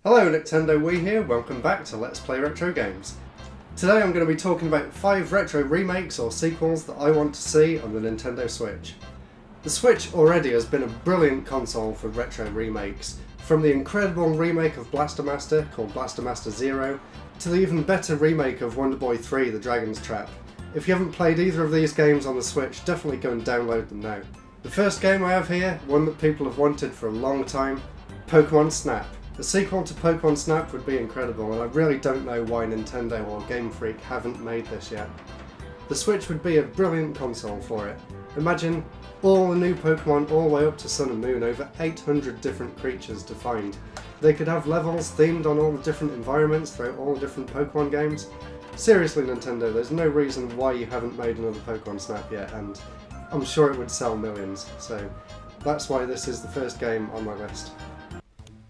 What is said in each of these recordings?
Hello Nintendo Wii here, welcome back to Let's Play Retro Games. Today I'm going to be talking about 5 retro remakes or sequels that I want to see on the Nintendo Switch. The Switch already has been a brilliant console for retro remakes, from the incredible remake of Blaster Master called Blaster Master Zero, to the even better remake of Wonder Boy 3 The Dragon's Trap. If you haven't played either of these games on the Switch, definitely go and download them now. The first game I have here, one that people have wanted for a long time, Pokemon Snap. A sequel to Pokemon Snap would be incredible, and I really don't know why Nintendo or Game Freak haven't made this yet. The Switch would be a brilliant console for it. Imagine all the new Pokemon all the way up to Sun and Moon, over 800 different creatures to find. They could have levels themed on all the different environments throughout all the different Pokemon games. Seriously Nintendo, there's no reason why you haven't made another Pokemon Snap yet, and I'm sure it would sell millions, so that's why this is the first game on my list.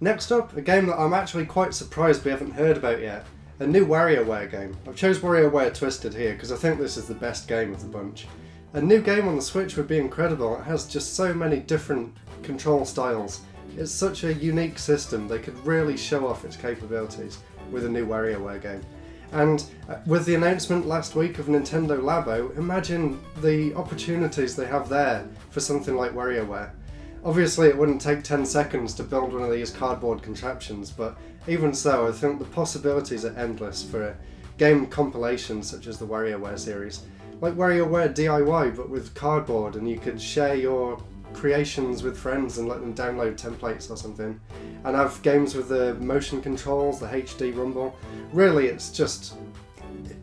Next up, a game that I'm actually quite surprised we haven't heard about yet. A new WarioWare game. I've chose WarioWare Twisted here because I think this is the best game of the bunch. A new game on the Switch would be incredible. It has just so many different control styles. It's such a unique system, they could really show off its capabilities with a new WarioWare game. And with the announcement last week of Nintendo Labo, imagine the opportunities they have there for something like WarioWare. Obviously it wouldn't take 10 seconds to build one of these cardboard contraptions, but even so I think the possibilities are endless for a game compilation such as the WarioWare series. Like WarioWare DIY but with cardboard, and you could share your creations with friends and let them download templates or something. And have games with the motion controls, the HD rumble. Really it's just,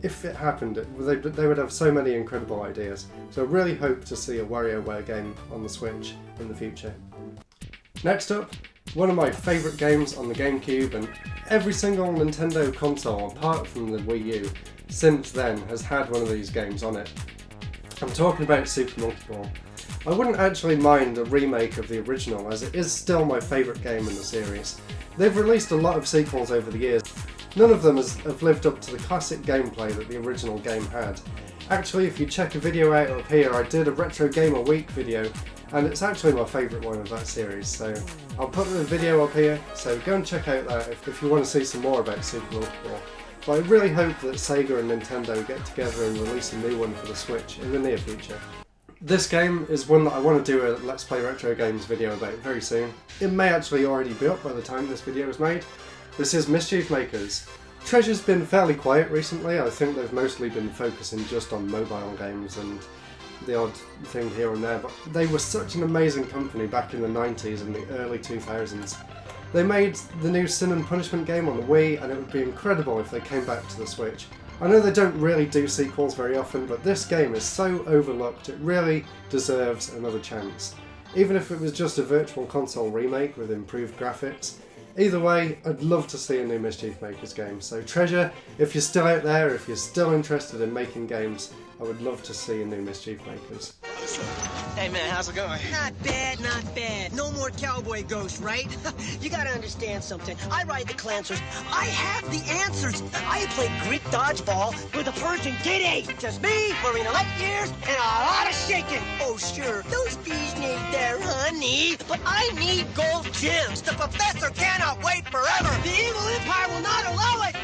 if it happened, they would have so many incredible ideas. So I really hope to see a WarioWare game on the Switch in the future. Next up, one of my favourite games on the GameCube, and every single Nintendo console apart from the Wii U since then has had one of these games on it. I'm talking about Super Multiball. I wouldn't actually mind a remake of the original, as it is still my favourite game in the series. They've released a lot of sequels over the years. None of them have lived up to the classic gameplay that the original game had. Actually, if you check a video out up here, I did a Retro Game a Week video, and it's actually my favourite one of that series, so I'll put the video up here, so go and check out that if you want to see some more about Super Multiball. But I really hope that Sega and Nintendo get together and release a new one for the Switch in the near future. This game is one that I want to do a Let's Play Retro Games video about very soon. It may actually already be up by the time this video is made. This is Mischief Makers. Treasure's been fairly quiet recently. I think they've mostly been focusing just on mobile games and the odd thing here and there, but they were such an amazing company back in the 90s and the early 2000s. They made the new Sin and Punishment game on the Wii, and it would be incredible if they came back to the Switch. I know they don't really do sequels very often, but this game is so overlooked, it really deserves another chance. Even if it was just a Virtual Console remake with improved graphics. Either way, I'd love to see a new Mischief Makers game. So Treasure, if you're still out there, if you're still interested in making games, I would love to see a new Mischief Makers. Hey man, how's it going? Not bad, not bad. No more cowboy ghosts, right? You gotta understand something. I ride the Clancers. I have the answers. I play Greek dodgeball with a Persian kitty. Just me, Marina Lightyears, and a lot of shaking. Oh sure, those bees need their honey, but I need gold gems. The professor cannot wait forever. The evil empire will not allow it.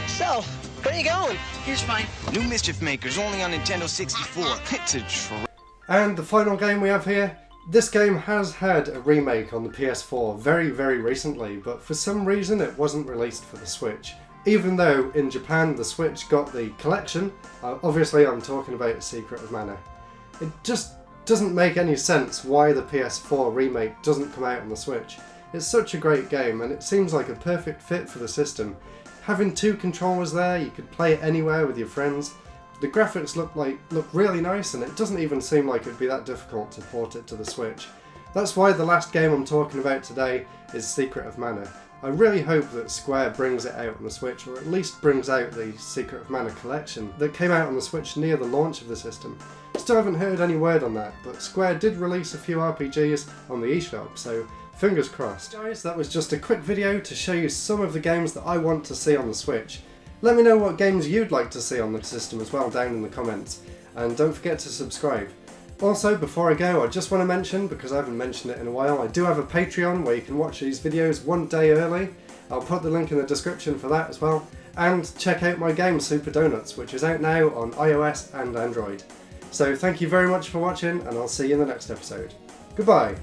So, where are you going? Here's mine. New Mischief Makers, only on Nintendo 64. It's a And the final game we have here, this game has had a remake on the PS4 very, very recently, but for some reason it wasn't released for the Switch. Even though in Japan the Switch got the collection, obviously I'm talking about Secret of Mana. It just doesn't make any sense why the PS4 remake doesn't come out on the Switch. It's such a great game and it seems like a perfect fit for the system. Having 2 controllers there, you could play it anywhere with your friends. The graphics look really nice, and it doesn't even seem like it'd be that difficult to port it to the Switch. That's why the last game I'm talking about today is Secret of Mana. I really hope that Square brings it out on the Switch, or at least brings out the Secret of Mana collection that came out on the Switch near the launch of the system. Still haven't heard any word on that, but Square did release a few RPGs on the eShop, so fingers crossed. Guys, that was just a quick video to show you some of the games that I want to see on the Switch. Let me know what games you'd like to see on the system as well down in the comments, and don't forget to subscribe. Also, before I go, I just want to mention, because I haven't mentioned it in a while, I do have a Patreon where you can watch these videos one day early, I'll put the link in the description for that as well. And check out my game Super Donuts, which is out now on iOS and Android. So thank you very much for watching, and I'll see you in the next episode. Goodbye!